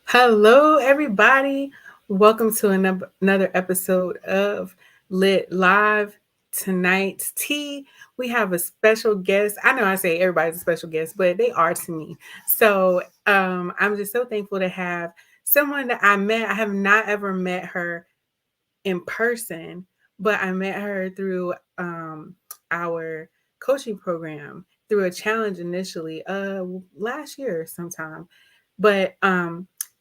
Hello, everybody. Welcome to another episode of Lit Live. Tonight's tea, we have a special guest. I know I say everybody's a special guest, but they are to me. So I'm just so thankful to have someone that I met. I have not ever met her in person, but I met her through our coaching program through a challenge initially last year sometime. But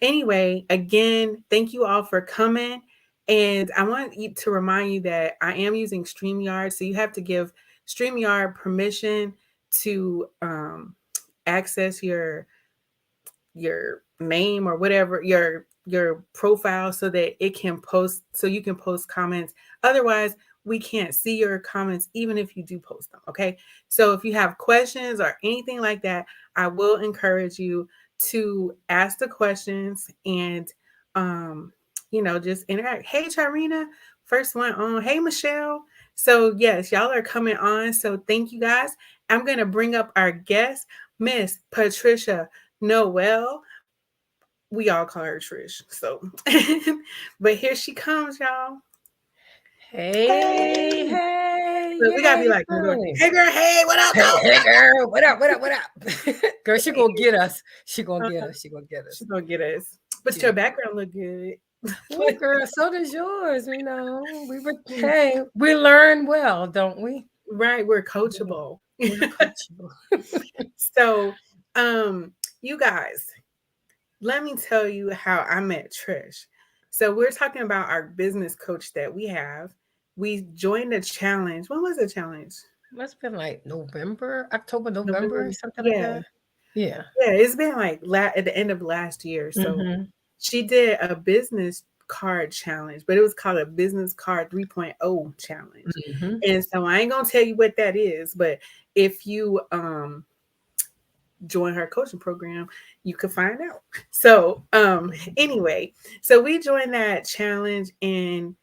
anyway, again, thank you all for coming. And I want you to remind you that I am using StreamYard. So you have to give StreamYard permission to access your name or whatever your profile so that it can post so you can post comments. Otherwise, we can't see your comments even if you do post them. Okay, so if you have questions or anything like that, I will encourage you to ask the questions and just interact. Hey Charina, first one on. Hey Michelle. So yes, y'all are coming on, so thank you guys. I'm going to bring up our guest, Miss Patricia Noel. We all call her Trish. So, but here she comes, y'all. Hey, Hey. hey, Look, we gotta be yay, like, honey. hey girl, hey, what up, Hey, though? hey, girl, what up, what up, what up? Girl, she gonna get us. She gonna get us. She gonna get She's us. gonna get us. But Yeah. your background look good. Ooh, girl, so does yours. We know. Hey, we learn well, don't we? Right, we're Yeah, coachable. we're coachable. So, you guys, let me tell you how I met Trish. So we're talking about our business coach that we have. We joined a challenge. When was the challenge? Must have been like November, October, November, November. something like Yeah. that. Yeah. Yeah, it's been like at the end of last year. So Mm-hmm. she did a business card challenge, but it was called a business card 3.0 challenge. Mm-hmm. And so I ain't gonna tell you what that is, but if you join her coaching program, you could find out. So anyway, so we joined that challenge and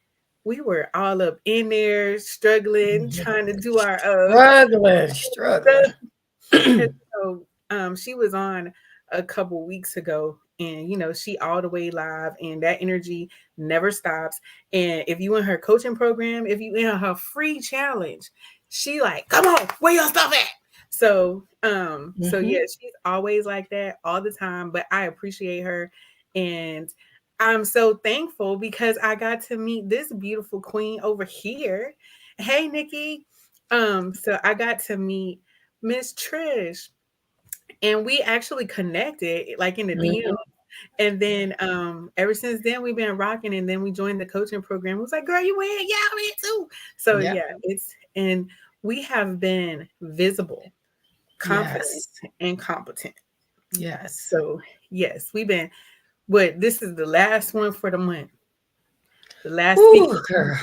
we were all up in there struggling, trying to do our Struggling, struggling. stuff. And so she was on a couple weeks ago, and she all the way live, and that energy never stops. And if you in her coaching program, if you in her free challenge, she like, come on, where your stuff at? So Mm-hmm. yeah, she's always like that all the time. But I appreciate her, and I'm so thankful because I got to meet this beautiful queen over here. Hey, Nikki. So I got to meet Miss Trish, and we actually connected like in the DM. Mm-hmm. And then ever since then we've been rocking. And then we joined the coaching program. It was like, girl, you in? Yeah, I'm in too. So Yep. yeah, and we have been visible, confident, Yes. and competent. Yes. So yes, we've been. What This is the last one for the month. The last speaker. Ooh, girl.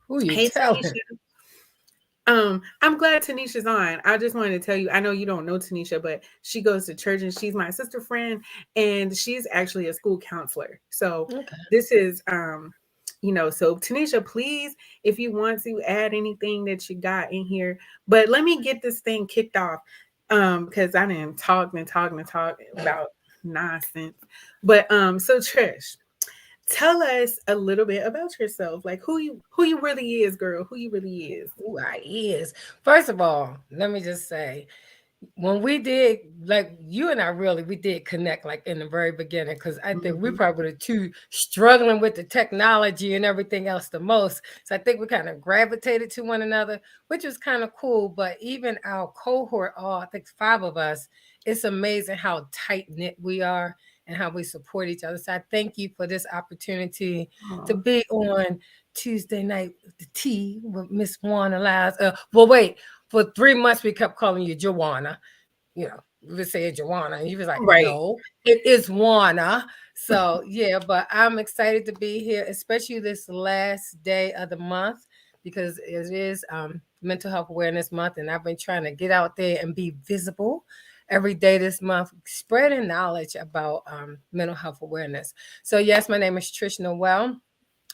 Who you Hey telling? Tanisha. I'm glad Tanisha's on. I just wanted to tell you, I know you don't know Tanisha, but she goes to church and she's my sister friend, and she's actually a school counselor. So Okay. this is so Tanisha, please, if you want to add anything that you got in here, but let me get this thing kicked off. Because I didn't talk about nonsense. But so Trish, tell us a little bit about yourself, like who you really is, girl, who you really is. Who I is. First of all, let me just say, when we did, like you and I really, we did connect like in the very beginning, because I think we Mhm. probably were the two struggling with the technology and everything else the most. So I think we kind of gravitated to one another, which was kind of cool. But even our cohort, all I think 5 of us, it's amazing how tight knit we are and how we support each other. So I thank you for this opportunity to Aw. be on Tuesday night with the tea with Miss Juana Lies. Well, wait, for 3 months we kept calling you Joanna. You know, we would say Joanna, and you was like, Right. no, it is Juana. So yeah, but I'm excited to be here, especially this last day of the month, because it is mental health awareness month, and I've been trying to get out there and be visible every day this month, spreading knowledge about mental health awareness. So yes, my name is Trish Noel.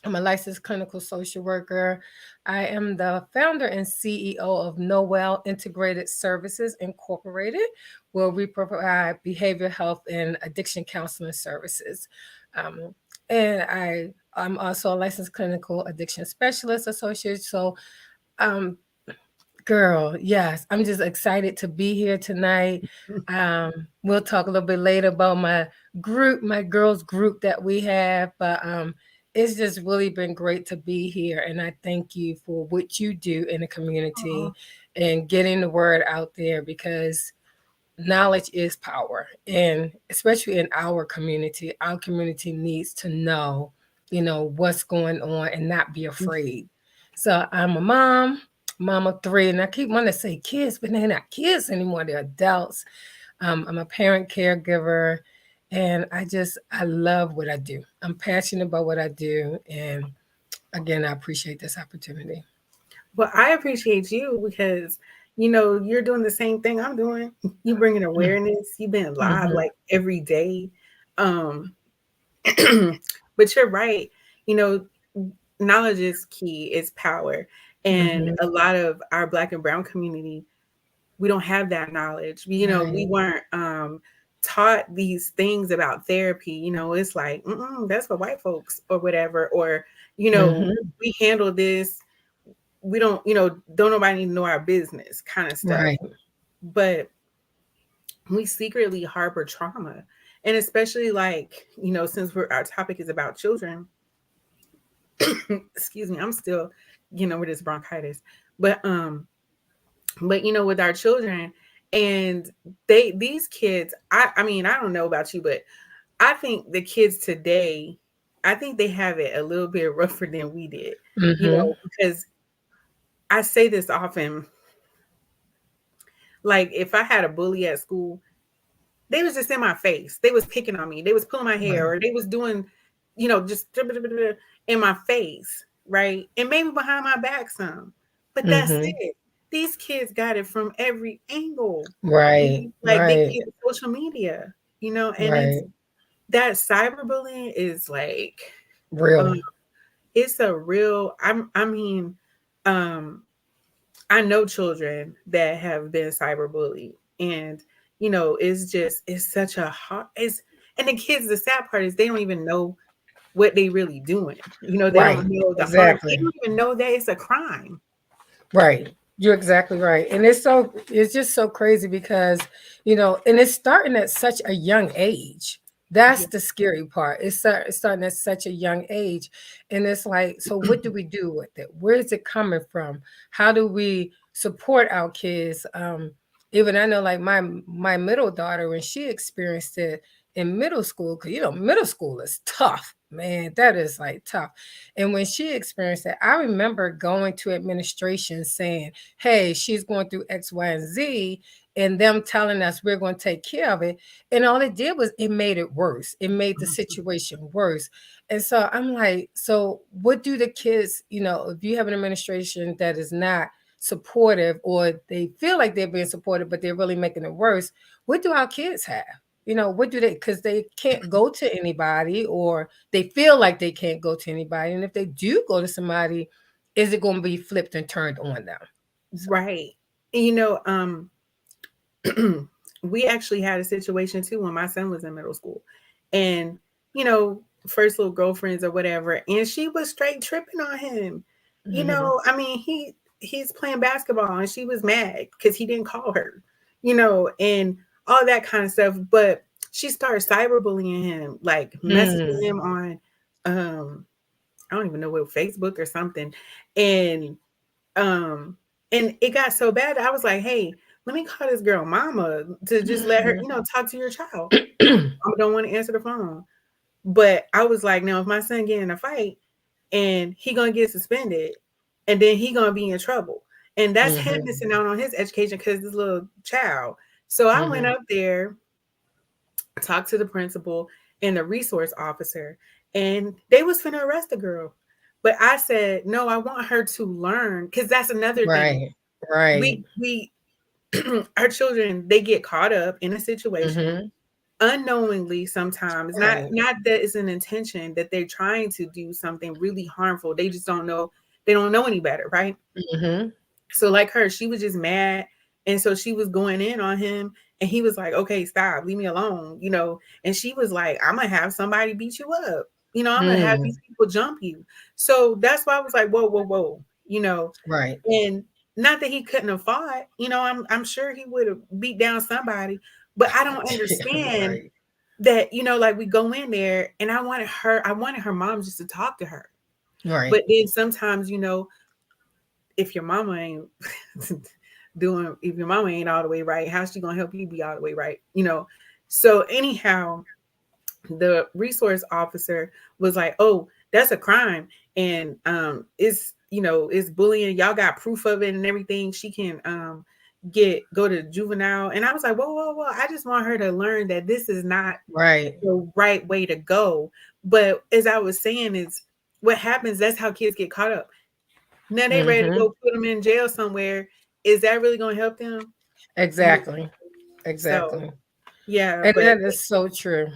I'm a licensed clinical social worker. I am the founder and CEO of Noel Integrated Services Incorporated, where we provide behavioral health and addiction counseling services. Um, I'm also a licensed clinical addiction specialist associate. So, um, girl, yes, I'm just excited to be here tonight. We'll talk a little bit later about my group, my girls group that we have, but it's just really been great to be here, and I thank you for what you do in the community and getting the word out there because knowledge is power, and especially in our community needs to know, what's going on and not be afraid. So I'm a mom of three, and I keep wanting to say kids, but they're not kids anymore, they're adults. I'm a parent caregiver, and I love what I do. I'm passionate about what I do, and again, I appreciate this opportunity. Well, I appreciate you because you're doing the same thing I'm doing. You bringing awareness. You've been live Mm-hmm. like every day. Um, but you're right. You know, knowledge is key. It's power, and Mm-hmm. a lot of our Black and Brown community, we don't have that knowledge. Right. We weren't taught these things about therapy. It's like that's for white folks or whatever, or Mm-hmm. we handle this, we don't nobody need to know our business kind of stuff. Right. But we secretly harbor trauma. And especially like, since our topic is about children, excuse me, I'm still, with this bronchitis. But with our children, and these kids, I mean, I don't know about you, but I think the kids today, I think they have it a little bit rougher than we did, Mm-hmm. because I say this often, like if I had a bully at school, they was just in my face. They was picking on me. They was pulling my hair, Right. or they was doing, just in my face, right? And maybe behind my back some. But that's Mm-hmm. it. These kids got it from every angle. Right. Like they Right. get social media, and Right. that cyberbullying is like, Real. um, it's a real. I mean, um, I know children that have been cyberbullied, and it's such a hard. And the kids. The sad part is they don't even know what they really doing. They Right. don't know the harm. They Exactly. don't even know that it's a crime. Right. You're exactly right. And it's just so crazy because, and it's starting at such a young age. That's Yeah. the scary part. It's starting at such a young age. And it's like, so what do we do with it? Where is it coming from? How do we support our kids? Even I know like my middle daughter, when she experienced it in middle school, because middle school is tough, man. That is like tough. And when she experienced it, I remember going to administration saying, hey, she's going through X, Y, and Z, and them telling us we're going to take care of it. And all it did was it made it worse. It made the situation worse. And so I'm like, so what do the kids, if you have an administration that is not supportive, or they feel like they're being supportive, but they're really making it worse, what do our kids have? What do they, because they can't go to anybody, or they feel like they can't go to anybody. And if they do go to somebody, is it going to be flipped and turned on them? So, Right. And, we actually had a situation too when my son was in middle school, and you know first little girlfriends or whatever, and she was straight tripping on him. mhm. I mean, he's playing basketball and she was mad because he didn't call her, and all that kind of stuff. But she started cyberbullying him, like messaging Hmm. him on um I don't even know what, Facebook or something. And um and it got so bad that I was like, hey, let me call this girl mama to just let her, talk to your child. I don't want to answer the phone. But I was like, now if my son get in a fight and he gonna get suspended, and then he gonna be in trouble, and that's him Mhm. missing out on his education because this little child. So I went Mhm. up there, talked to the principal and the resource officer, and they was finna arrest the girl. But I said, no, I want her to learn, because that's another thing. Right. Right. We our children, they get caught up in a situation, Mhm. unknowingly sometimes, Right. not that it's an intention that they're trying to do something really harmful. They just don't know, they don't know any better, right? Mm-hmm. So like her, she was just mad, and so she was going in on him, and he was like, okay, stop, leave me alone, you know. And she was like, I'm gonna have somebody beat you up, you know, I'm gonna have Mm. these people jump you. So that's why I was like, whoa, whoa, whoa, you know. Right. And not that he couldn't have fought, you know, I'm sure he would have beat down somebody, but I don't understand Right. that, you know, like we go in there, and I wanted her mom just to talk to her. But Right. then sometimes, you know, if your mama ain't if your mama ain't all the way right, how's she gonna help you be all the way right, you know? So anyhow, the resource officer was like, oh, that's a crime, and it's, you know, it's bullying, y'all got proof of it and everything, she can get go to juvenile. And I was like, whoa, whoa, whoa, I just want her to learn that this is not Right. the right way to go. But as I was saying, is what happens, that's how kids get caught up. Now they ready to Mm-hmm. go put them in jail somewhere. Is that really going to help them? No. Exactly. So Exactly. yeah, And that is so true.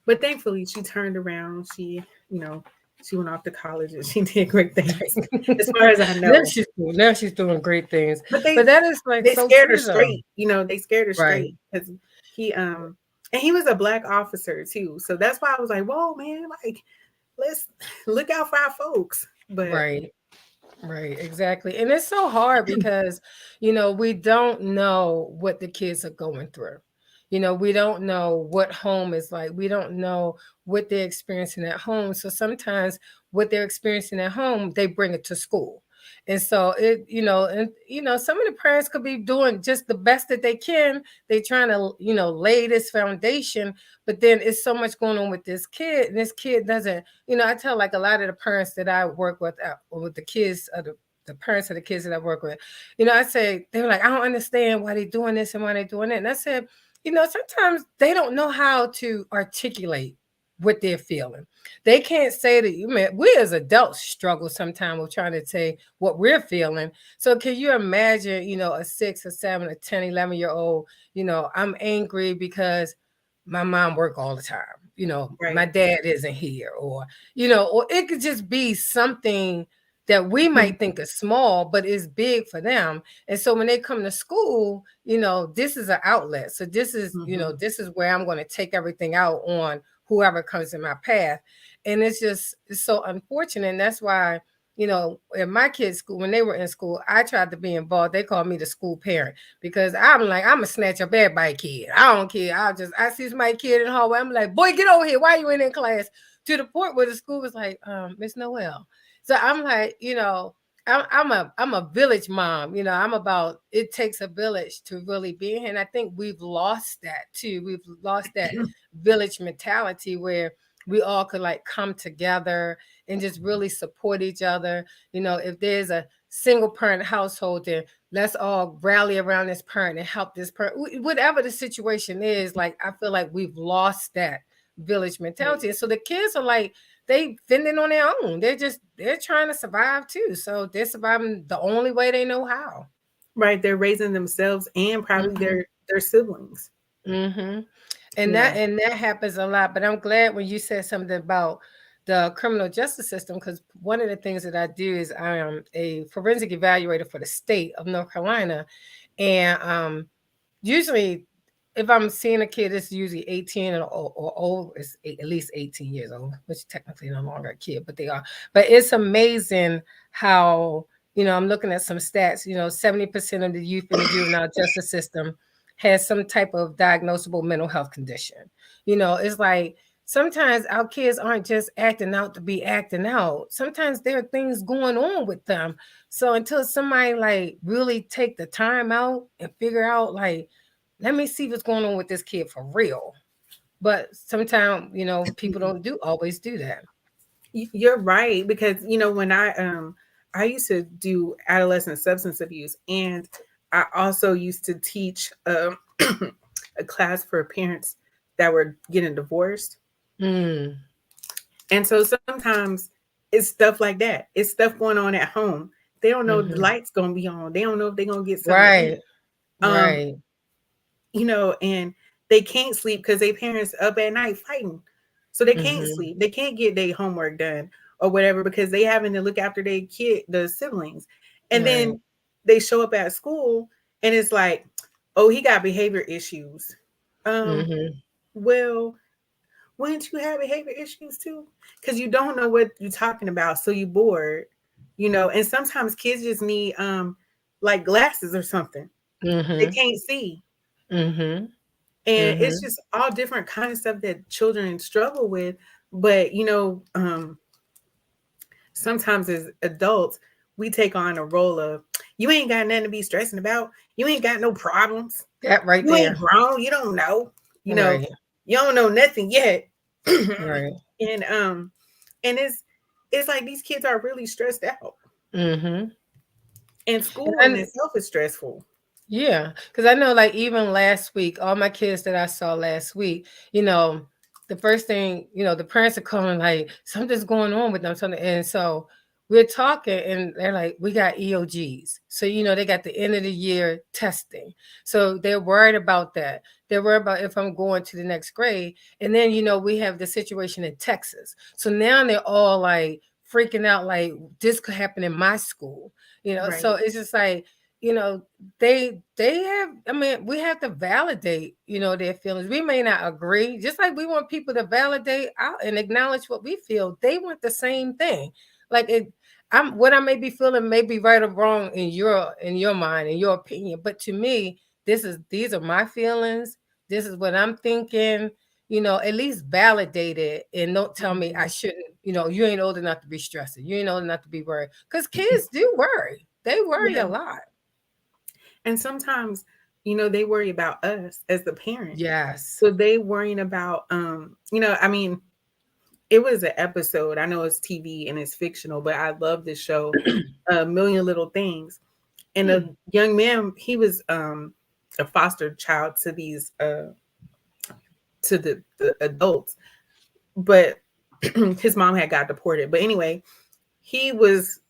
but thankfully she turned around. She, you know, she went off to college and she did great things, as far as I know. Now she's doing great things. But But that is like they so scared her true though. straight. You know, they scared her Right. straight because he and he was a black officer too. So that's why I was like, whoa, man, like let's look out for our folks. But Right. Right, exactly. And it's so hard because, we don't know what the kids are going through. We don't know what home is like. We don't know what they're experiencing at home. So sometimes what they're experiencing at home, they bring it to school. And so some of the parents could be doing just the best that they can. They trying to, lay this foundation, but then it's so much going on with this kid, and this kid doesn't, I tell like a lot of the parents that I work with the kids, the parents of the kids that I work with, I say, they're like, I don't understand why they're doing this and why they're doing that. And I said, sometimes they don't know how to articulate what they're feeling. They can't say that you man, we as adults struggle sometimes with trying to say what we're feeling. So can you imagine, a 6 or 7 or 10, 11-year old, I'm angry because my mom work all the time. My right. dad isn't here, or it could just be something that we might think is small, but is big for them. And so when they come to school, this is an outlet. So Mm-hmm. this is where I'm going to take everything out on whoever comes in my path. And it's so unfortunate. And that's why, in my kids' school, when they were in school, I tried to be involved. They called me the school parent because I'm like, I'm gonna snatch up everybody kid. I don't care. I see my kid in the hallway. I'm like, boy, get over here. Why you in class? To the point where the school was like, Miss Noel. So I'm like, I'm a village mom. I'm about it takes a village to really be here. And I think we've lost that too. We've lost that village mentality where we all could like come together and just really support each other. If there's a single parent household, then let's all rally around this parent and help this parent. Whatever the situation is, like I feel like we've lost that village mentality. And so the kids are like, they fending on their own. They're trying to survive too. So they're surviving the only way they know how. Right, they're raising themselves and probably Mm-hmm. their siblings. Mm-hmm. And Yeah. that happens a lot. But I'm glad when you said something about the criminal justice system, because one of the things that I do is I am a forensic evaluator for the state of North Carolina. And usually if I'm seeing a kid that's usually 18 or old, it's at least 18 years old, which technically no longer a kid, but they are. But it's amazing how, I'm looking at some stats, 70% of the youth in the juvenile justice system has some type of diagnosable mental health condition. It's like sometimes our kids aren't just acting out to be acting out. Sometimes there are things going on with them. So until somebody like really take the time out and figure out like, let me see what's going on with this kid for real. But sometimes, people don't do always do that. You're right, because you know when I used to do adolescent substance abuse, and I also used to teach a class for parents that were getting divorced. Mm, And so sometimes it's stuff like that. It's stuff going on at home. They don't know the mm-hmm. lights gonna be on. They don't know if they're gonna get something to eat. Right, Um, right. you know, and they can't sleep because their parents up at night fighting. So they can't Mm-hmm. sleep. They can't get their homework done or whatever because they having to look after their kid, the siblings. And Right. then they show up at school and it's like, oh, he got behavior issues. Um, Mm-hmm. well, wouldn't you have behavior issues too? Because you don't know what you're talking about, so you bored, and sometimes kids just need like glasses or something. They Mm-hmm. can't see. Mm-hmm. And it's Mm-hmm. just all different kind of stuff that children struggle with. But sometimes as adults, we take on a role of you ain't got nothing to be stressing about. You ain't got no problems. That right You ain't there. grown. You don't know. You know, Right. you don't know nothing yet. Right. And it's like these kids are really stressed out. Mm-hmm. And And school in I, itself is stressful. yeah, because I know, like, even last week, all my kids that I saw last week, the first thing, the parents are calling, like, something's going on with them, something. And so we're talking, and they're like, we got EOGs. So, they got the end of the year testing. So they're worried about that. They're worried about if I'm going to the next grade. And then, we have the situation in Texas. So now they're all like freaking out, like, this could happen in my school. So Right. it's just like, you know they have, I mean, we have to validate, their feelings. We may not agree, just like we want people to validate out and acknowledge what we feel. They want the same thing. Like, I'm what I may be feeling may be right or wrong in your mind, in your opinion, but to me, these are my feelings. This is what I'm thinking. At least validate it, and don't tell me I Mhm. shouldn't. You ain't old enough to be stressing. You ain't old enough to be worried, because kids do worry. They worry Yeah. a lot. And sometimes, they worry about us as the parent. Yes. So they worrying about I mean, it was an episode. I know it's TV and it's fictional, but I love this show, A Million Little Things. And a Hmm. young man, he was a foster child to these to the adults, but his mom had got deported. But anyway, he was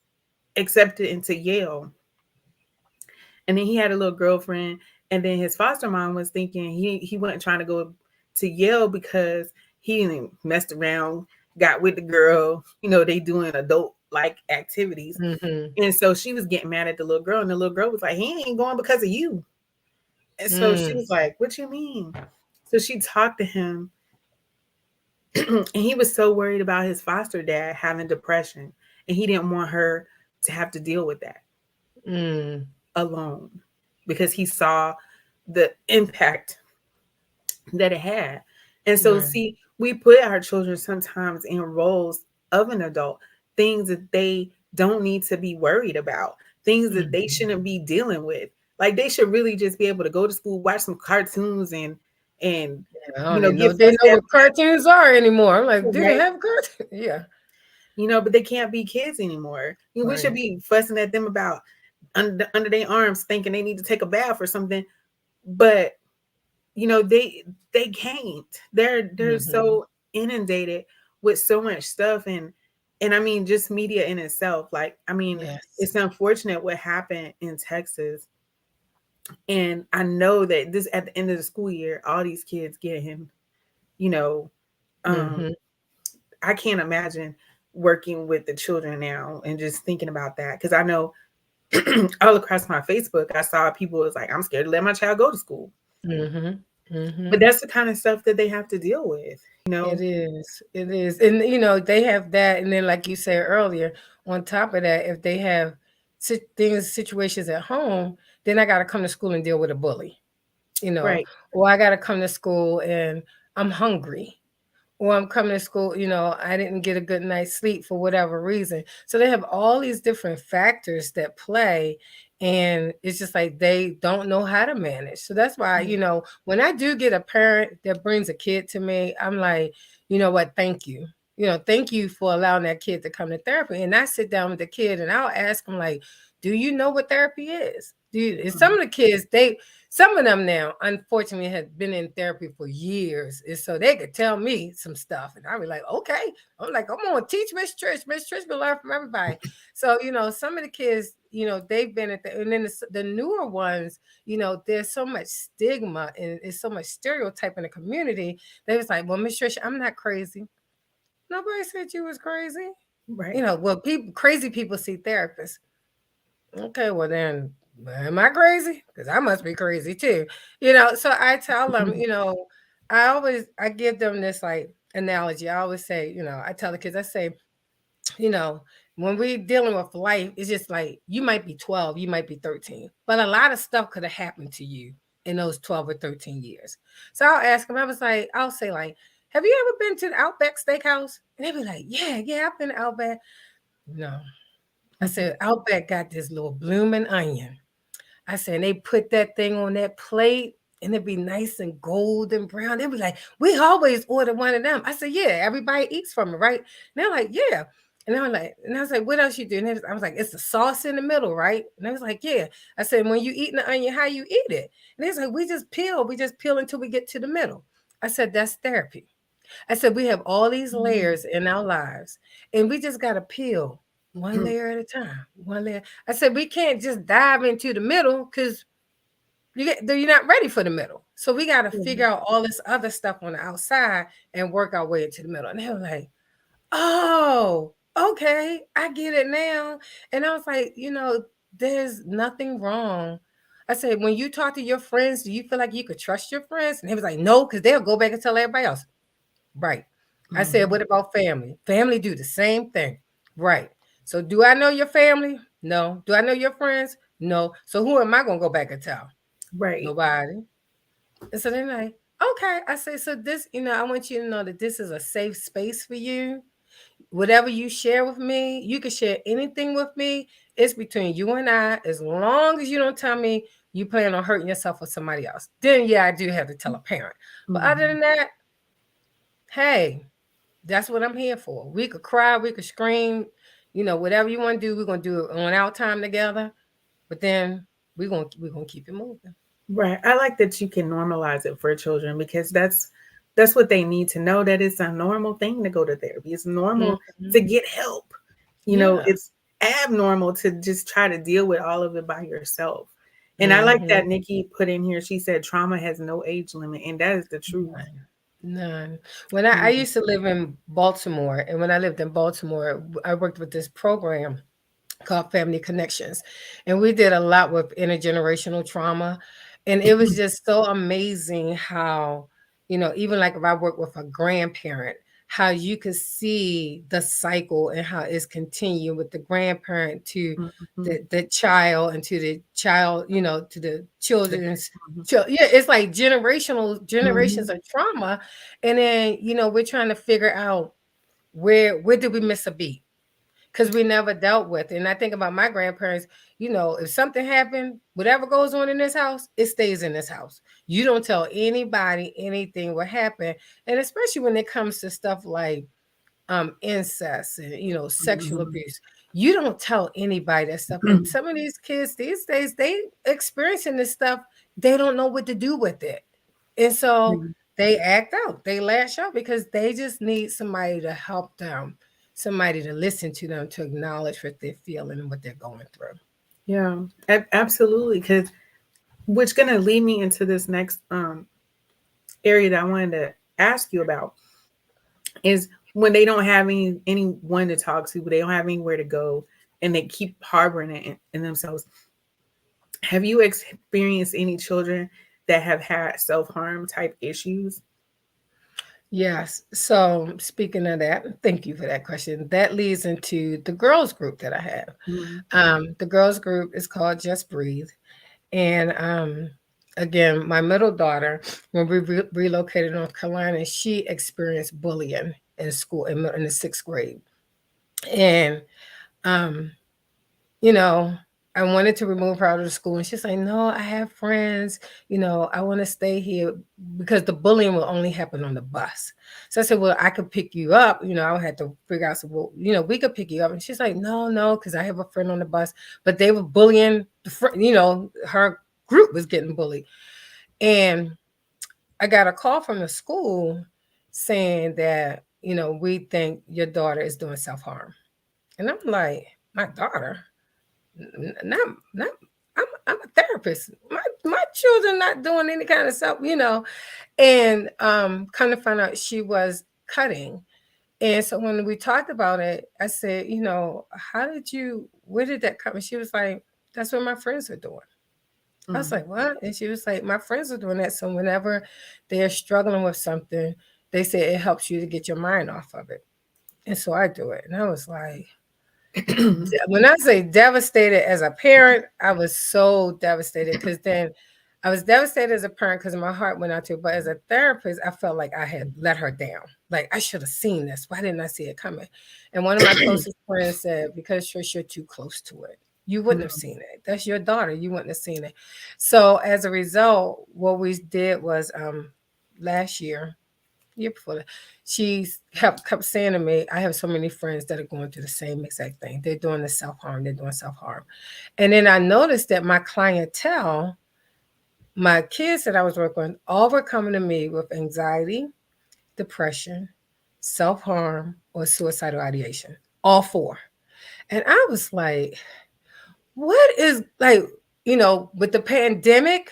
accepted into Yale, and then he had a little girlfriend. And then his foster mom was thinking he wasn't trying to go to Yale because he messed around, got with the girl. They doing adult like activities, Mm-hmm. and so she was getting mad at the little girl, and the little girl was like, "He ain't going because of you." And so she Mm. was like, "What you mean?" So she talked to him, and he was so worried about his foster dad having depression, and he didn't want her to have to deal with that Mm. alone because he saw the impact that it had. And so, Right. see, we put our children sometimes in roles of an adult, things that they don't need to be worried about, things that they Mm. shouldn't be dealing with. Like they should really just be able to go to school, watch some cartoons, and I don't even know get if they fussed know at, what cartoons are anymore. I'm like, do they right? have cartoons? Yeah. But they can't be kids anymore. We should Right. be fussing at them about under their arms, thinking they need to take a bath or something. But they can't. They're Mm-hmm. so inundated with so much stuff, and I mean just media in itself. Like, I mean, Yes. it's unfortunate what happened in Texas, and I know that this at the end of the school year, all these kids getting, you know, um, Mm-hmm. I can't imagine working with the children now and just thinking about that because I know all across my Facebook, I saw people was like, I'm scared to let my child go to school. Mm-hmm. Mm-hmm. But that's the kind of stuff that they have to deal with, you It know? is. It is. And they have that. And then, like you said earlier, on top of that, if they have situations at home, then I got to come to school and deal with a bully, Right. or I got to come to school and I'm hungry, or I'm coming to school, I didn't get a good night's sleep for whatever reason. So they have all these different factors that play. And it's just like they don't know how to manage. So that's why, Yeah. when I do get a parent that brings a kid to me, I'm like, you know what? Thank you. Thank you for allowing that kid to come to therapy. And I sit down with the kid and I'll ask him, like, do you know what therapy is? And some Mhm. of the kids, some of them now, unfortunately, had been in therapy for years. And so they could tell me some stuff. And I'd be like, okay. I'm like, I'm going to teach Miss Trish. Miss Trish will learn from everybody. So, some of the kids, they've been at and then the newer ones, there's so much stigma and it's so much stereotype in the community. They was like, well, Miss Trisha, I'm not crazy. Nobody said you was crazy. Right. Well, crazy people see therapists. Okay, well then, am I crazy? Because I must be crazy too. So I tell them, I give them this like analogy. I always say, I tell the kids, I say, you know, when we're dealing with life, it's just like you might be 12, you might be 13, but a lot of stuff could have happened to you in those 12 or 13 years. So I'll ask them, I'll say, like, have you ever been to the Outback Steakhouse? And they'll be like, yeah, I've been to Outback. No. I said, Outback got this little blooming onion. I said, and they put that thing on that plate and it'd be nice and golden brown. They'd be like, we always order one of them. I said, yeah, everybody eats from it, right? And they're like, yeah. And I was like, what else you do? And I was like, it's the sauce in the middle, right? And I was like, yeah. I said, when you eat the onion, how you eat it? And they was like, we just peel until we get to the middle. I said, that's therapy. I said, we have all these layers in our lives, and we just got to peel one layer at a time, one layer. I said, we can't just dive into the middle because you're not ready for the middle. So we got to figure out all this other stuff on the outside and work our way into the middle. And they were like, oh, okay, I get it now. And I was like, there's nothing wrong. I said, when you talk to your friends, do you feel like you could trust your friends? And they was like, no, because they'll go back and tell everybody else. Right. I said, what about family? Family do the same thing. Right. So do I know your family? No. Do I know your friends? No. So who am I going to go back and tell? Right. Nobody. And so they're like, okay. I say, so this, I want you to know that this is a safe space for you. Whatever you share with me, you can share anything with me. It's between you and I. As long as you don't tell me you plan on hurting yourself or somebody else, then yeah, I do have to tell a parent. But other than that, hey, that's what I'm here for. We could cry, we could scream, whatever you want to do, we're gonna do it on our time together. But then we're gonna keep it moving. Right. I like that you can normalize it for children because that's what they need to know, that it's a normal thing to go to therapy. It's normal to get help. Yeah. It's abnormal to just try to deal with all of it by yourself. And I like that Nikki put in here, she said trauma has no age limit, and that is the truth. None. When I used to live in Baltimore, and when I lived in Baltimore, I worked with this program called Family Connections. And we did a lot with intergenerational trauma. And it was just so amazing how, even like if I work with a grandparent, how you could see the cycle and how it's continuing with the grandparent to the child and to the child, to the children's. Yeah, it's like generations of trauma. And then, we're trying to figure out where did we miss a beat? Because we never dealt with it. And I think about my grandparents, if something happened, whatever goes on in this house, it stays in this house. You don't tell anybody anything what happened. And especially when it comes to stuff like incest and, sexual abuse, you don't tell anybody that stuff. But some of these kids these days, they experiencing this stuff, they don't know what to do with it. And so they act out, they lash out because they just need somebody to help them, somebody to listen to them, to acknowledge what they're feeling and what they're going through. Yeah, absolutely. Because which going to lead me into this next area that I wanted to ask you about is when they don't have anyone to talk to, but they don't have anywhere to go, and they keep harboring it in themselves. Have you experienced any children that have had self-harm type issues? Yes. So speaking of that, thank you for that question. That leads into the girls group that I have. The girls group is called Just Breathe. And again, my middle daughter, when we relocated to North Carolina, she experienced bullying in school in the sixth grade. And um, you know, I wanted to remove her out of the school. And she's like, no, I have friends. I want to stay here because the bullying will only happen on the bus. So I said, well, I could pick you up. I had to figure out, so, well, we could pick you up. And she's like, no, because I have a friend on the bus. But they were bullying, her group was getting bullied. And I got a call from the school saying that, we think your daughter is doing self-harm. And I'm like, my daughter? not I'm a therapist. My children not doing any kind of stuff, you know. And kind of find out she was cutting. And so when we talked about it, I said, you know, where did that come? And she was like, that's what my friends are doing. I was Mm. like, what? And she was like, my friends are doing that. So whenever they're struggling with something, they say it helps you to get your mind off of it. And so I do it. And I was like, when I say devastated as a parent, I was so devastated because then I was devastated as a parent because my heart went out to her. But as a therapist, I felt like I had let her down. Like I should have seen this. Why didn't I see it coming? And one of my closest friends said, because Trish, you're too close to it. You wouldn't have seen it. That's your daughter. You wouldn't have seen it. So as a result, what we did was last year before that, she kept saying to me, I have so many friends that are going through the same exact thing. They're doing the self-harm, they're doing self-harm. And then I noticed that my clientele, my kids that I was working with, all were coming to me with anxiety, depression, self-harm, or suicidal ideation. All four. And I was like, what is like, you know, with the pandemic,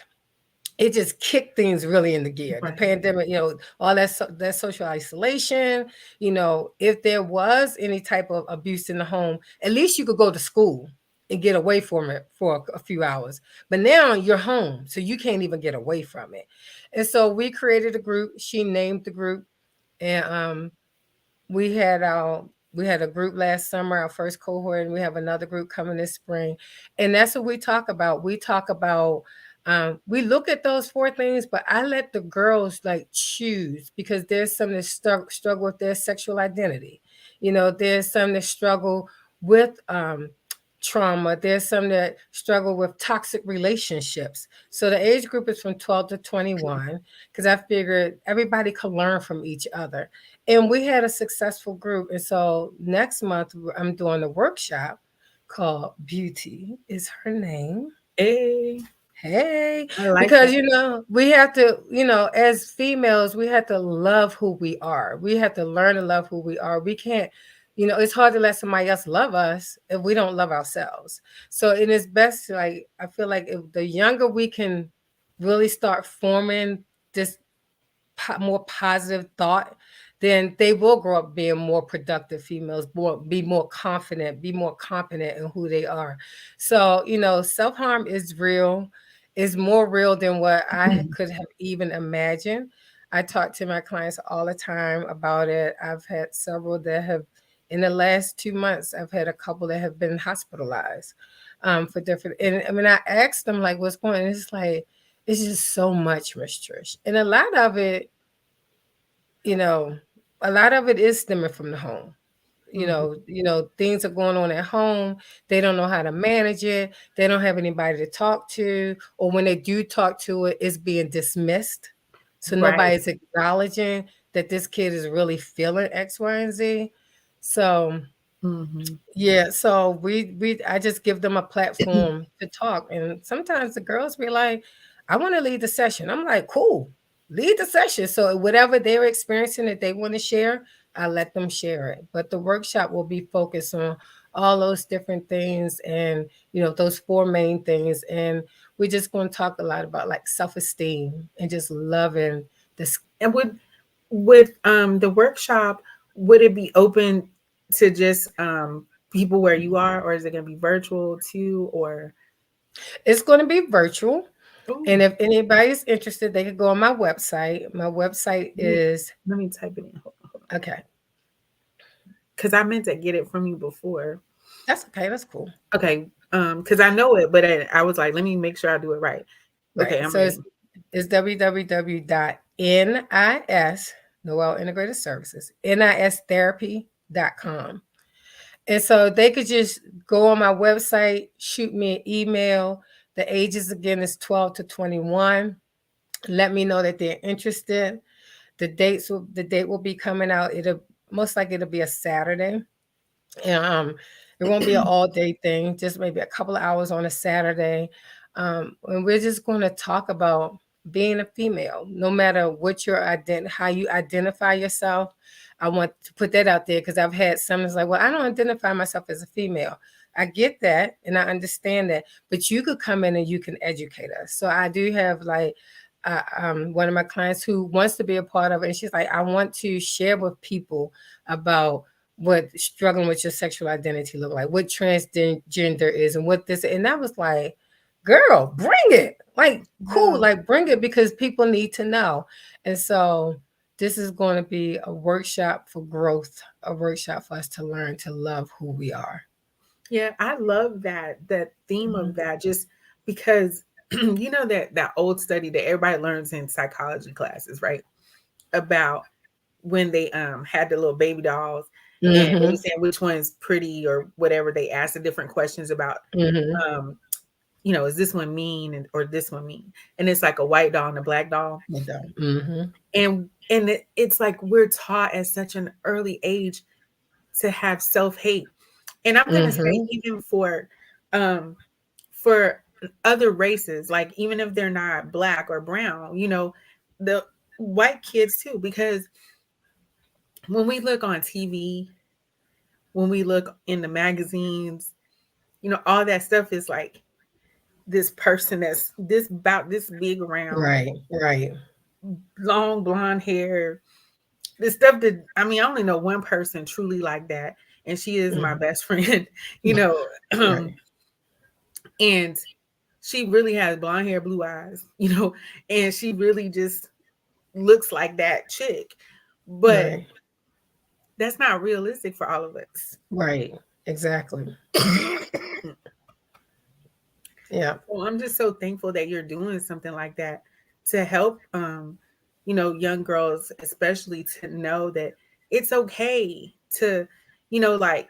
it just kicked things really into gear. The Right. pandemic, you know, all that social isolation, you know, if there was any type of abuse in the home, at least you could go to school and get away from it for a few hours. But now you're home, so you can't even get away from it. And so we created a group. She named the group, and we had our we had a group last summer, our first cohort, and we have another group coming this spring. And that's what we talk about. We talk about we look at those four things, but I let the girls like choose because there's some that struggle with their sexual identity. You know, there's some that struggle with trauma. There's some that struggle with toxic relationships. So the age group is from 12 to 21 because I figured everybody could learn from each other. And we had a successful group. And so next month, I'm doing a workshop called Beauty is Her Name. Hey, Hey, I like because that. you know, we have to, you know, as females, we have to love who we are. We have to learn to love who we are. We can't, you know, it's hard to let somebody else love us if we don't love ourselves. So it is best, like, I feel like if the younger we can really start forming this more positive thought, then they will grow up being more productive females, be more confident, be more confident in who they are. So, you know, self harm is real, is more real than what I could have even imagined. I talk to my clients all the time about it. I've had several that have, in the last 2 months, I've had a couple that have been hospitalized for different. And I mean, I asked them, like, what's going on? It's like, it's just so much, Miss Trish. And a lot of it, you know, a lot of it is stemming from the home. Mhm. Things are going on at home. They don't know how to manage it. They don't have anybody to talk to, or when they do talk to it, it's being dismissed. So Right. nobody's acknowledging that this kid is really feeling X, Y, and Z. So Mhm. yeah, so we I just give them a platform to talk. And sometimes the girls be like, I want to lead the session. I'm like, cool, lead the session. So whatever they're experiencing that they want to share, I let them share it. But the workshop will be focused on all those different things and those four main things. And we're just going to talk a lot about like self-esteem and just loving this. And with the workshop, would it be open to just people where you are, or is it going to be virtual too? Or It's going to be virtual. oh, And if anybody's interested, they could go on my website. My website let me is let me type it in. Hold on, okay. because I meant to get it from you before. That's okay. That's cool. Okay, because I know it, but I was like, let me make sure I do it right. Right. Okay, I'm So ready. it's www.NIS, Noel Integrated Services, nistherapy.com. And so they could just go on my website, shoot me an email. The ages again is 12 to 21. Let me know that they're interested. The date will be coming out. It'll most likely it'll be a Saturday. And it won't be an all day thing, just maybe a couple of hours on a Saturday. And we're just going to talk about being a female, no matter what how you identify yourself. I want to put that out there because I've had some that's like, well, I don't identify myself as a female. I get that and I understand that, but you could come in and you can educate us. So I do have like one of my clients who wants to be a part of it, and she's like, I want to share with people about what struggling with your sexual identity look like, what transgender is, and what this. And I was like, girl, bring it, like cool, Yeah. like bring it because people need to know. And so this is going to be a workshop for growth, a workshop for us to learn to love who we are. Yeah, I love that theme of Mhm. that, just because you know that old study that everybody learns in psychology classes, right? About when they had the little baby dolls and they were Mhm. saying which one's pretty or whatever. They asked the different questions about Mhm. um, is this one mean or this one mean? And it's like a white doll and a black doll. Mhm. It's like we're taught at such an early age to have self-hate. And I'm gonna say Mhm. even um for other races, like even if they're not black or brown, the white kids too, because when we look on TV, when we look in the magazines, all that stuff is like this person that's this about this big around, Right. Right. long blonde hair, this stuff that I mean, I only know one person truly like that, and she is my Mhm. best friend, you know, Right. and she really has blonde hair, blue eyes, and she really just looks like that chick. But Right. that's not realistic for all of us. Right. Exactly. Yeah. Well, I'm just so thankful that you're doing something like that to help young girls especially to know that it's okay to, like,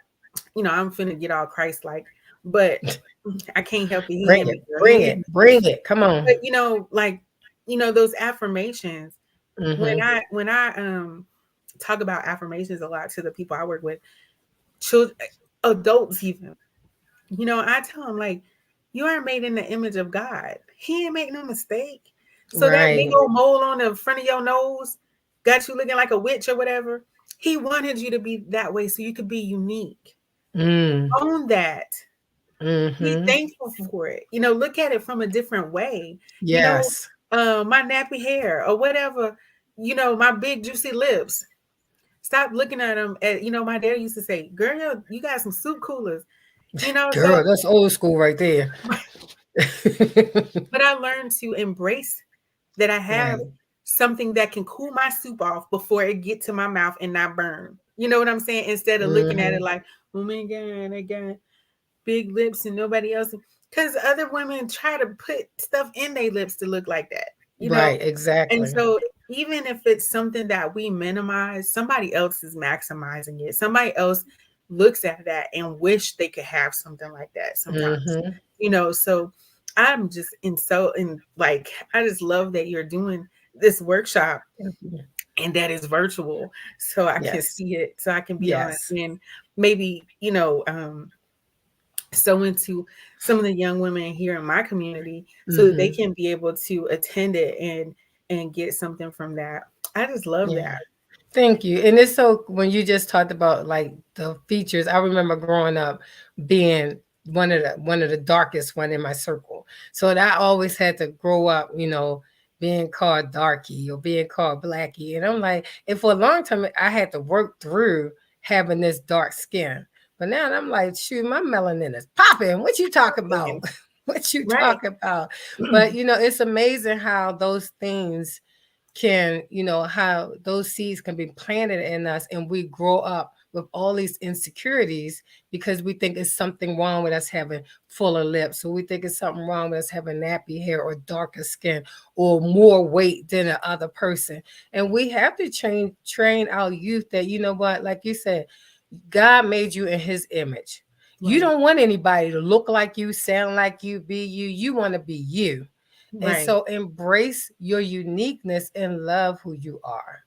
I'm finna get all Christ like, but I can't help it. He Bring hit it. me, girl. Bring He hit it. me. Bring it. Come But on. like, those affirmations, when Mhm. I talk about affirmations a lot to the people I work with, children, adults even, I tell them like, you are made in the image of God. He ain't make no mistake. So that big Right. old mole on the front of your nose got you looking like a witch or whatever. He wanted you to be that way so you could be unique. Mm. Own that. Be Mhm. thankful for it. Look at it from a different way. Yes. My nappy hair or whatever. My big juicy lips. Stop looking at them. My dad used to say, "Girl, you got some soup coolers." So Girl, that's old school right there. but I learned to embrace that I have Right. something that can cool my soup off before it get to my mouth and not burn. You know what I'm saying? Instead of looking at it Mhm. like, oh my God, I got big lips and nobody else. Because other women try to put stuff in their lips to look like that. Right, And exactly. so even if it's something that we minimize, somebody else is maximizing it. Somebody else looks at that and wish they could have something like that sometimes. Mhm. So I'm just in like I just love that you're doing this workshop and that is virtual so I can Yes. see it, so I can be on it Yes. and maybe, so into some of the young women here in my community so that they Mhm. can be able to attend it and get something from that. I just love Yeah. that. Thank you. And it's so when you just talked about like the features, I remember growing up being one of the darkest one in my circle. So that I always had to grow up, being called darky or being called blackie. And I'm like, and for a long time I had to work through having this dark skin. But now I'm like, shoot, my melanin is popping. What you talking about? What you Right. talking about? But it's amazing how those things can, how those seeds can be planted in us and we grow up with all these insecurities because we think it's something wrong with us having fuller lips. So we think it's something wrong with us having nappy hair or darker skin or more weight than the other person. And we have to train our youth that, you know what, like you said, God made you in his image. You Right. don't want anybody to look like you, sound like you, be you. You want to be you. And Right. so embrace your uniqueness and love who you are.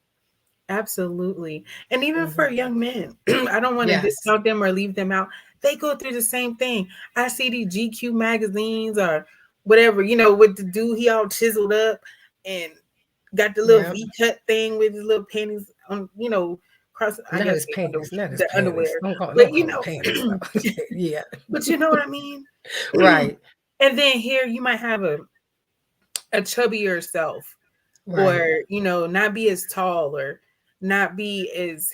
Absolutely. And even for Mhm. young men, I don't want to Yes. discount them or leave them out. They go through the same thing. I see these GQ magazines or whatever, with the dude, he all chiseled up and got the little Yeah. V cut thing with his little panties on, cross. I Not guess his panties. Not his the panties. underwear, Don't but call them panties though. Yeah. but you know what I mean. Right. And then here you might have a chubbier self, or Right. not be as tall, or not be as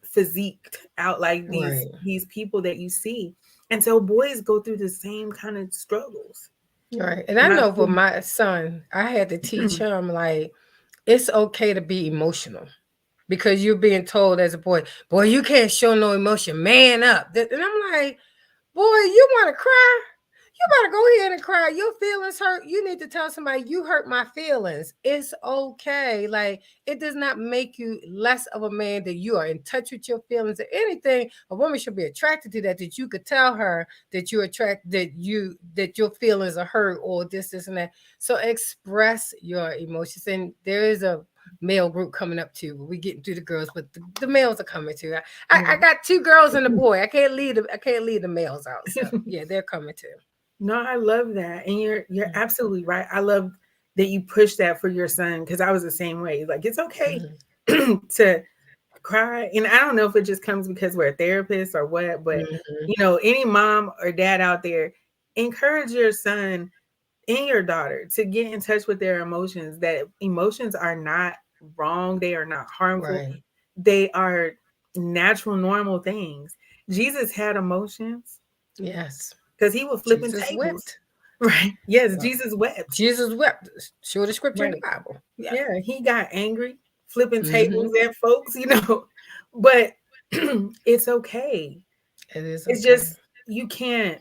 physiqued out like these Right. these people that you see. And so boys go through the same kind of struggles. Right. And I Not know for my son, I had to teach him like it's okay to be emotional because you're being told as a boy, you can't show no emotion, man up. And I'm like, boy, you want to cry? You better go ahead and cry. Your feelings hurt. You need to tell somebody you hurt my feelings. It's okay. Like it does not make you less of a man that you are in touch with your feelings or anything. A woman should be attracted to that. That you could tell her that you attract that your feelings are hurt or this and that. So express your emotions. And there is a male group coming up too. We getting through the girls, but the males are coming too. I got two girls and a boy. I can't leave the males out. So yeah, they're coming too. No, I love that. And you're absolutely right. I love that you push that for your son, because I was the same way. Like it's okay Mhm. to cry. And I don't know if it just comes because we're a therapist or what, but Mhm. any mom or dad out there, encourage your son and your daughter to get in touch with their emotions, that emotions are not wrong, they are not harmful, Right. they are natural, normal things. Jesus had emotions Yes. because he was flipping Jesus tables. wept. Right. Yes, Well, Jesus wept. Jesus wept. Show the scripture in the Right. Bible. Yeah. Yeah, he got angry, flipping tables Hmm. at folks. But it's okay. It is It's okay. just you can't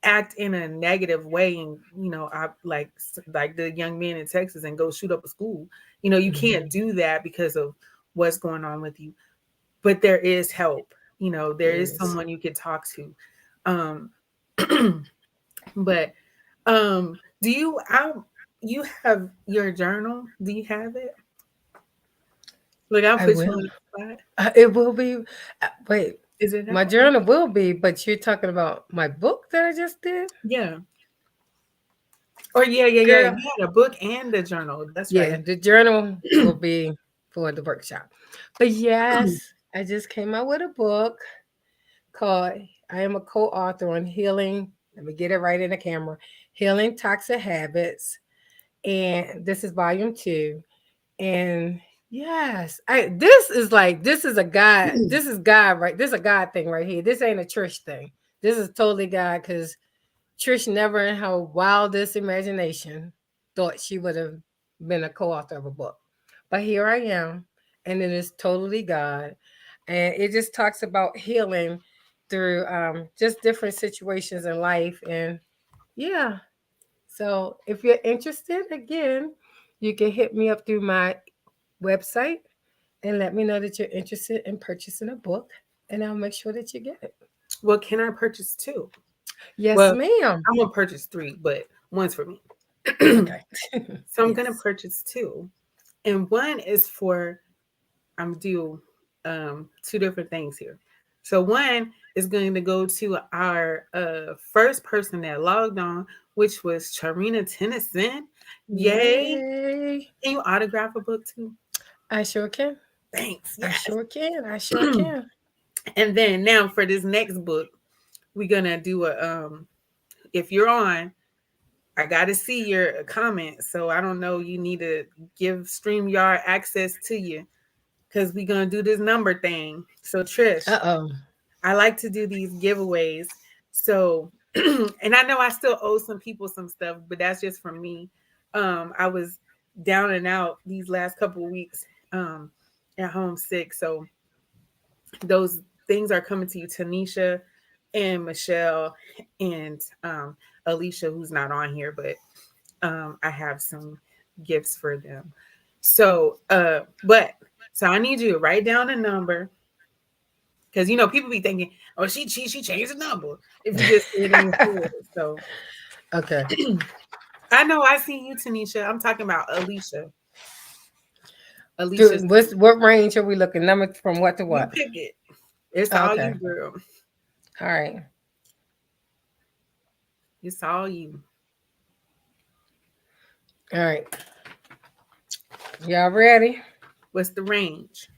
act in a negative way, and I like the young men in Texas, and go shoot up a school. You can't Hmm. do that because of what's going on with you. But there is help. There There is is. someone you could talk to. Um but do you have your journal? Do you have it? Look, I'll I put you will. on the spot. It will be. Wait, Is it my out? journal will be, but you're talking about my book that I just did? Yeah. Or yeah. Girl. You had a book and a journal. That's Yeah, right. the journal will be for the workshop. But yes, I just came out with a book called I am a co-author on healing. Let me get it right in the camera. Healing Toxic Habits. And this is volume 2. And yes, this is a God. This is God, right? This is a God thing right here. This ain't a Trish thing. This is totally God because Trish never in her wildest imagination thought she would have been a co-author of a book. But here I am, and it is totally God. And it just talks about healing through just different situations in life. And yeah, so if you're interested, again, you can hit me up through my website and let me know that you're interested in purchasing a book, and I'll make sure that you get it. Well, can I purchase two? Yes, Well, ma'am. I'm gonna purchase three, but one's for me. Okay. So I'm gonna Yes. purchase two, and one is for I'm due two different things here. So one is going to go to our first person that logged on, which was Charina Tennyson. Yay! Yay. Can you autograph a book too? I sure can. Thanks. I Yes. sure can. I sure can. And then now for this next book, we're gonna do a if you're on, I gotta see your comment. So I don't know, you need to give StreamYard access to you, because we're gonna do this number thing. So Trish, Uh-oh. I like to do these giveaways. So and I know I still owe some people some stuff, but that's just from me. I was down and out these last couple of weeks at home sick. So those things are coming to you, Tanisha and Michelle and Alicia, who's not on here, but I have some gifts for them. So so I need you to write down a number, because people be thinking, oh, she changed the number if you just say it in your head. So Okay. I know I see you, Tanisha. I'm talking about Alicia. Alicia's What range are we looking? Number from what to you what? pick it. It's Oh, all okay. you, girl. All right. It's all you. All right. Y'all ready? What's the range?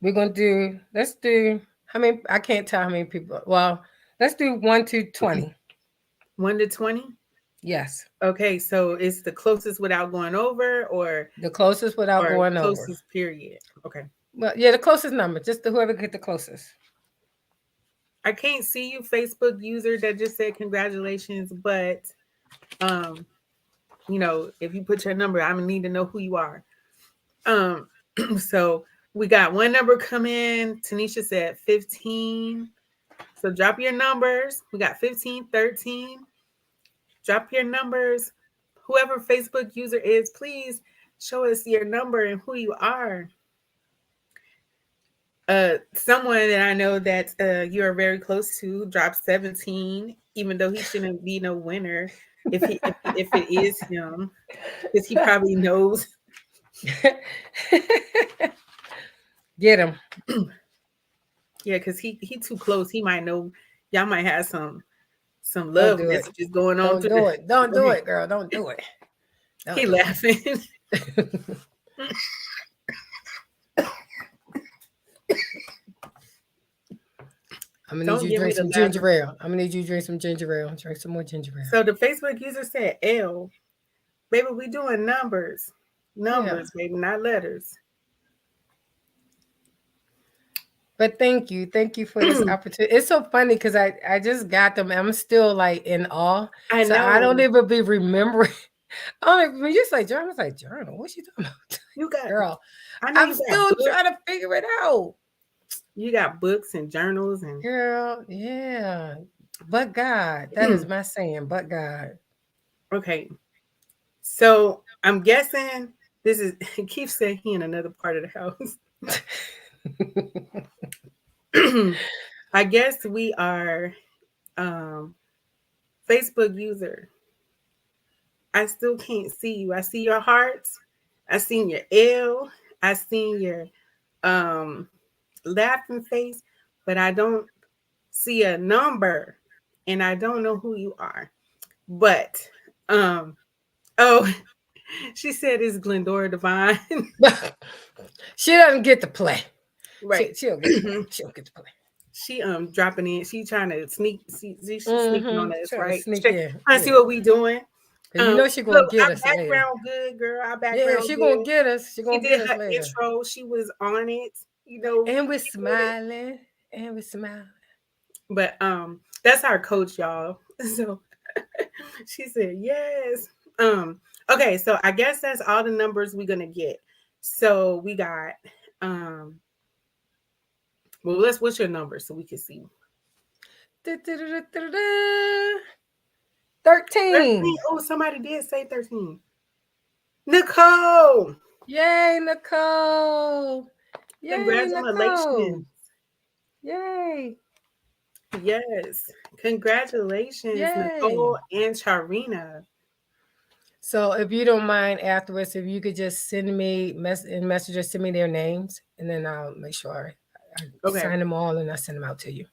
We're gonna do. Let's do. How many? I can't tell how many people. Well, let's do 1 to 20. 1 to 20. Yes, Okay, so it's the closest without going over, the closest without or going over. closest period. Okay. Well, yeah, the closest number. Just the whoever get the closest. I can't see you, Facebook user that just said congratulations, but um, if you put your number, I'm gonna need to know who you are. Um, so we got one number come in. Tanisha said 15. So drop your numbers. We got 15, 13. Drop your numbers. Whoever Facebook user is, please show us your number and who you are. Someone that I know that you are very close to dropped 17, even though he shouldn't be no winner if it is him, because he probably knows. Get him. Yeah, because he too close. He might know. Y'all might have some Don't love do it. messages going on Don't through the. do it. Don't Go do ahead. it, girl. Don't do it. Don't He do laughing. it. I'm gonna need Don't you to give me drink the some laugh. ginger ale. I'm gonna need you to drink some ginger ale. Drink some more ginger ale. So the Facebook user said L. Baby, we doing numbers. Yeah. Numbers, baby, not letters. But thank you for this opportunity. It's so funny because I just got them. I'm still like in awe, I so I don't know. even be remembering. I don't when you say journal, I was like journal. What's she talking about, You got girl? I know I'm you got still books. trying to figure it out, You got books and journals and girl. Yeah, but God, that is my saying. But God, okay. So I'm guessing this is Keith said he in another part of the house. I guess we are um Facebook user. I still can't see you. I see your hearts. I seen your L. I seen your um laughing face, but I don't see a number and I don't know who you are. But um oh, she said it's Glendora Divine. she doesn't get to play. Right. She don't get to play. She don't get to play. She dropping in. She trying to sneak. She's sneaking on us, Trying to right? sneak Check, in. trying to see Yeah, what we doing. because you know she gonna Look, get our us later. background good, girl. Our Yeah, background she gonna good. get us. She She gonna did get us her later. intro. She was on it. You know, And we're she did it. smiling. And we're smiling. But that's our coach, y'all. So she said yes. Okay, so I guess that's all the numbers we're gonna get. So we got well, what's your number so we can see? 13. 13. Oh, somebody did say 13. Nicole. Yay, Nicole. Yay, Nicole. Congratulations. Yay. Yes. Congratulations, Yay. Nicole and Charina. So if you don't mind afterwards, if you could just send me in messages, send me their names, and then I'll make sure I Okay. sign them all and I send them out to you.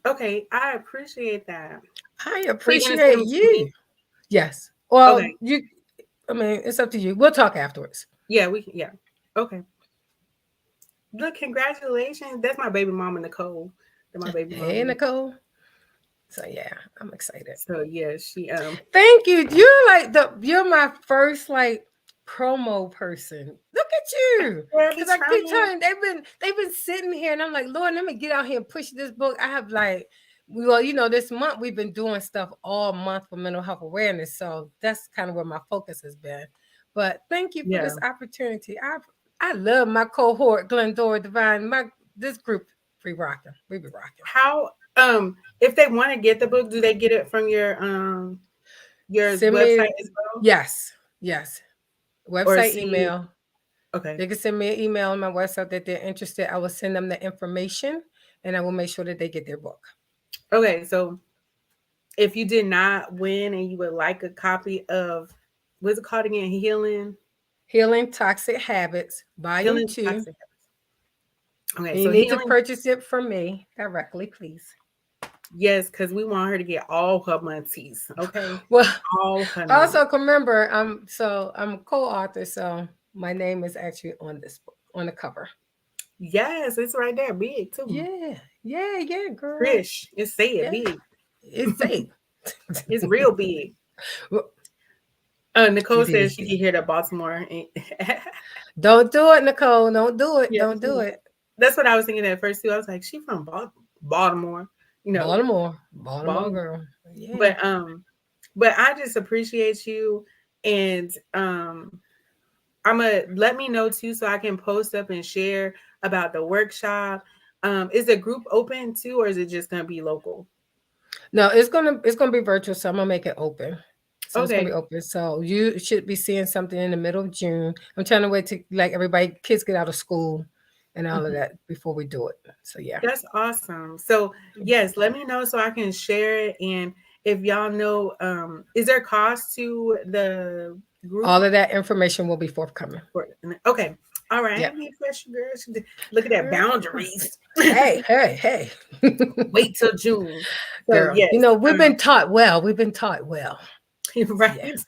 Okay, I appreciate that. I So you're gonna send appreciate them to me? you. Yes. Well, Okay. I mean, it's up to you. We'll talk afterwards. Yeah, we can. Yeah. Okay. Look, congratulations. That's my baby mama, Nicole. That's my baby Hey, mama. Nicole. So yeah, I'm excited. So yeah, she Thank you. You're my first like promo person. Look at you. yeah, I be Cause I keep trying. telling they've been sitting here and I'm like, Lord, let me get out here and push this book. I have like well, this month we've been doing stuff all month for mental health awareness. So that's kind of where my focus has been. But thank you for Yeah. this opportunity. I love my cohort, Glendora Divine. This group, we rocking. We be rocking. How if they want to get the book, do they get it from your Send me website as well? yes. Or Website see email. okay. They can send me an email on my website that they're interested. I will send them the information and I will make sure that they get their book. Okay, so if you did not win and you would like a copy of what's it called again? Healing Toxic Habits, Volume Healing 2. Toxic. Okay, And you so need to healing, purchase it from me directly, please. yes, because we want her to get all her monties. Okay, Well, all her money. also remember, I'm a co-author, so my name is actually on this book, on the cover. Yes, it's right there, big too. Yeah, yeah, yeah, girl. Trish, it say it Yeah, big. it's safe. It's real big. Well, Nicole it says is she can big. hear that Baltimore. Don't do it, Nicole. Don't do it. Yeah, Don't do it. that's what I was thinking at first too. I was like, she from Baltimore, you know, Baltimore, Baltimore Baltimore. girl. Yeah. But I just appreciate you, and I'm gonna let me know too so I can post up and share about the workshop. Is the group open too, or is it just gonna be local? No, it's gonna be virtual, so I'm gonna make it open. So it's gonna be Okay. open. So you should be seeing something in the middle of June. I'm trying to wait to like everybody, kids get out of school and all of Mhm. that before we do it. So yeah. That's awesome. So yes, let me know so I can share it. And if y'all know, is there cost to the group? All of that information will be forthcoming. Okay. All Yeah. right. Be fresh, girl. Look at that Girl. boundaries. Hey, hey, hey. Wait till June. So Girl, yes, we've been taught well. We've been taught well. So yeah. right.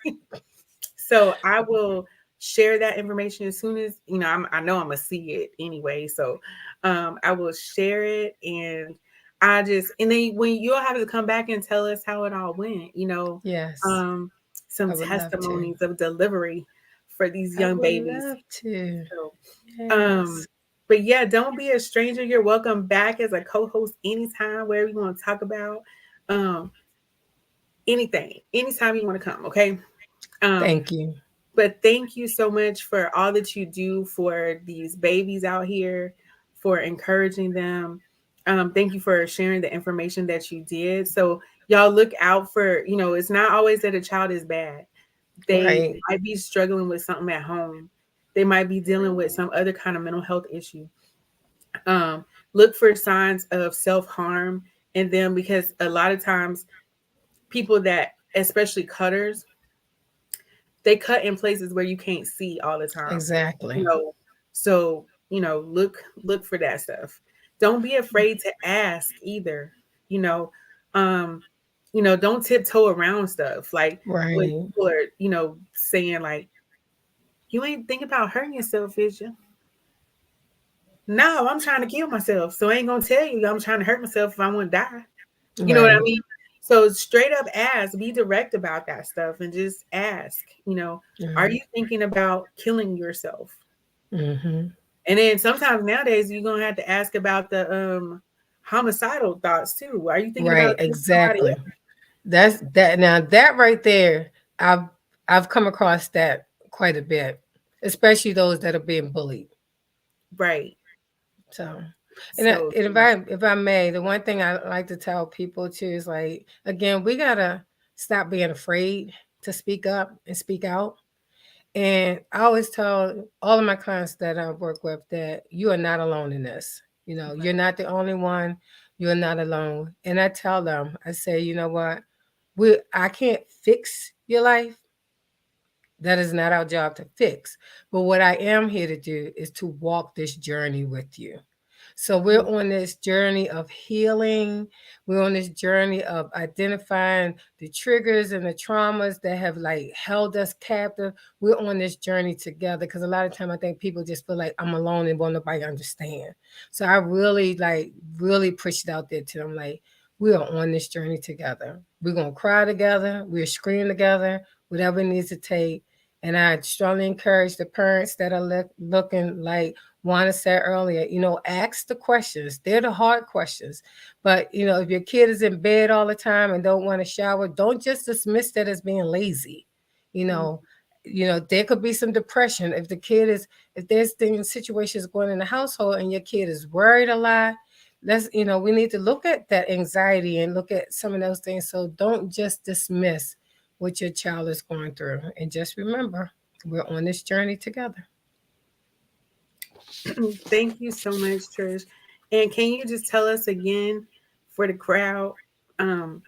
So I will share that information as soon as I know I'm gonna see it anyway. So I will share it, and and then when you'll have to come back and tell us how it all went, Yes. um some I would love to. testimonies of delivery for these I young would babies. love to. So Yes. but yeah, don't be a stranger. You're welcome back as a co-host anytime, wherever you want to talk about um anything, anytime you want to come, okay? Um Thank you. But thank you so much for all that you do for these babies out here, for encouraging them. Thank you for sharing the information that you did. So y'all look out for, it's not always that a child is bad. They Right. might be struggling with something at home. They might be dealing with some other kind of mental health issue. Um, Look for signs of self-harm in them, because a lot of times people that, especially cutters, they cut in places where you can't see all the time. You Exactly. know, so look for that stuff. Don't be afraid to ask either. You know, um, don't tiptoe around stuff. Like when Right. people are, saying like, you ain't think about hurting yourself, is you? No, I'm trying to kill myself. So I ain't gonna tell you I'm trying to hurt myself if I want to die. You know what I Right. mean? So straight up ask, be direct about that stuff and just ask, are Right. you thinking about killing yourself? Mm-hmm. And then sometimes nowadays you're gonna have to ask about the homicidal thoughts too. Are you thinking Right. about killing somebody Exactly. else? That's that. Now that right there, I've I've come across that quite a bit, especially those that are being bullied. Right. So, So and if I may, the one thing I like to tell people too is like, again, we gotta stop being afraid to speak up and speak out. And I always tell all of my clients that I work with that you are not alone in this. You're right. not the only one. You're not alone. And I tell them, I say, you know what? I can't fix your life. That is not our job to fix. But what I am here to do is to walk this journey with you. So we're Mhm. on this journey of healing. We're on this journey of identifying the triggers and the traumas that have like held us captive. We're on this journey together because a lot of time I think people just feel like I'm alone and won't nobody understand. So I really really push it out there to them like we are on this journey together. We're gonna cry together. We're scream together. Whatever it needs to take. And I strongly encourage the parents that are looking like Wanda said earlier, ask the questions. They're the hard questions. But, if your kid is in bed all the time and don't want to shower, don't just dismiss that as being lazy. You Mhm. know, there could be some depression. If there's things, situations going in the household and your kid is worried a lot, we need to look at that anxiety and look at some of those things. So don't just dismiss what your child is going through. And just remember, we're on this journey together. Thank you so much, Trish. And can you just tell us again for the crowd, um,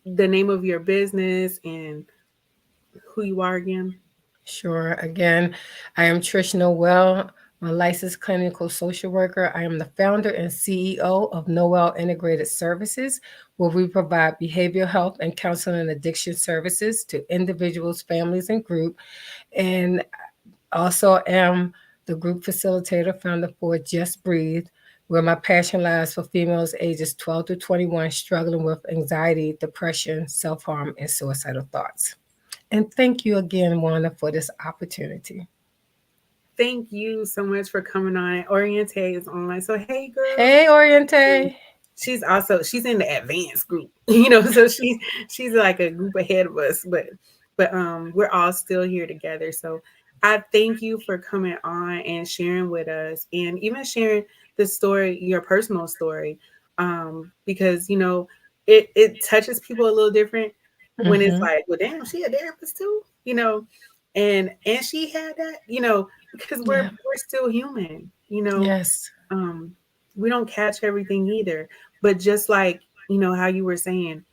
the name of your business and who you are again? Sure. Again, I am Trish Noel. I'm a licensed clinical social worker. I am the founder and CEO of Noel Integrated Services, where we provide behavioral health and counseling and addiction services to individuals, families, and group. And also am the group facilitator, founder for Just Breathe, where my passion lies for females ages 12 to 21 struggling with anxiety, depression, self harm, and suicidal thoughts. And thank you again, Wanda, for this opportunity. Thank you so much for coming on. Oriente is online. So hey girl. Hey, Oriente. She's in the advanced group, so she's like a group ahead of us, but we're all still here together. So I thank you for coming on and sharing with us and even sharing the story, your personal story. Because it touches people a little different when it's Mm-hmm. like, well, damn, she a therapist too, and she had that, because we're Yeah. we're still human, Yes. um, we don't catch everything either. But just like, how you were saying,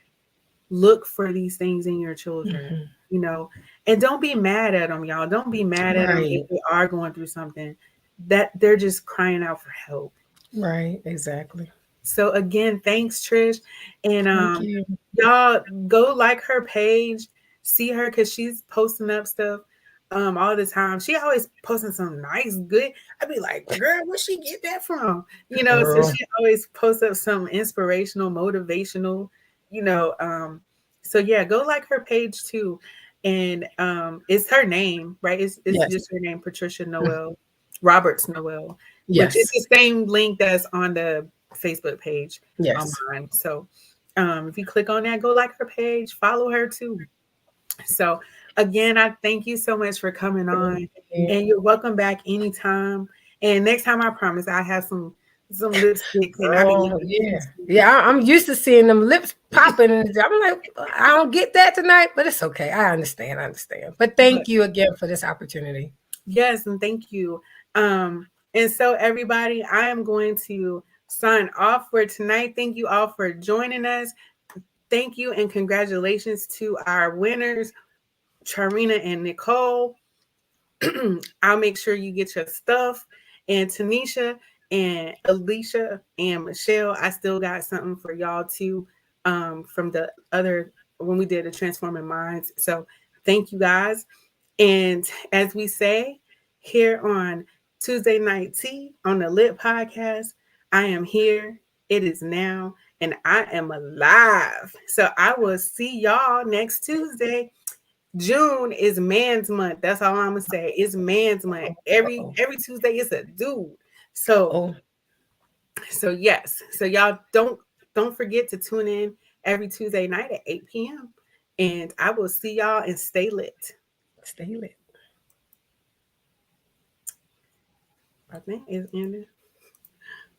look for these things in your children, Mm-hmm. you know, and don't be mad at them, y'all. Don't be mad at them if Right. they are going through something that they're just crying out for help. Right. Exactly. So again, thanks Trish, and Thank you. y'all go like her page, see her because she's posting up stuff all the time. She always posting some nice, good. I'd be like, girl, where she get that from? So Girl. she always posts up some inspirational, motivational, you know. So yeah, go like her page too, and it's her name, right? It's Yes. just her name, Patricia Mm. Noel Roberts Noel, which is Yes. the same link that's on the Facebook page on Yes. mine. So if you click on that, go like her page, follow her too. So again, I thank you so much for coming Thank on, you. and you're welcome back anytime. And next time, I promise I have some lipsticks, and I be Oh looking yeah, cute. yeah. I'm used to seeing them lips popping, and I'm like, I don't get that tonight, but it's okay. I understand. I understand. But But thank you again for this opportunity. yes, and thank you. And so everybody, I am going to sign off for tonight. Thank you all for joining us. Thank you and congratulations to our winners, Charina and Nicole. I'll make sure you get your stuff. And Tanisha and Alicia and Michelle, I still got something for y'all too, from the other when we did the Transforming Minds. So thank you guys. And as we say here on Tuesday Night Tea on the Lit Podcast, I am here. It is now, and I am alive. So I will see y'all next Tuesday. June is man's month. That's all I'm gonna say. It's man's month. Every Uh-oh. every Tuesday it's a dude. So Oh, yes. So y'all don't forget to tune in every Tuesday night at 8 p.m. And I will see y'all and stay lit. stay lit. I think it's ending.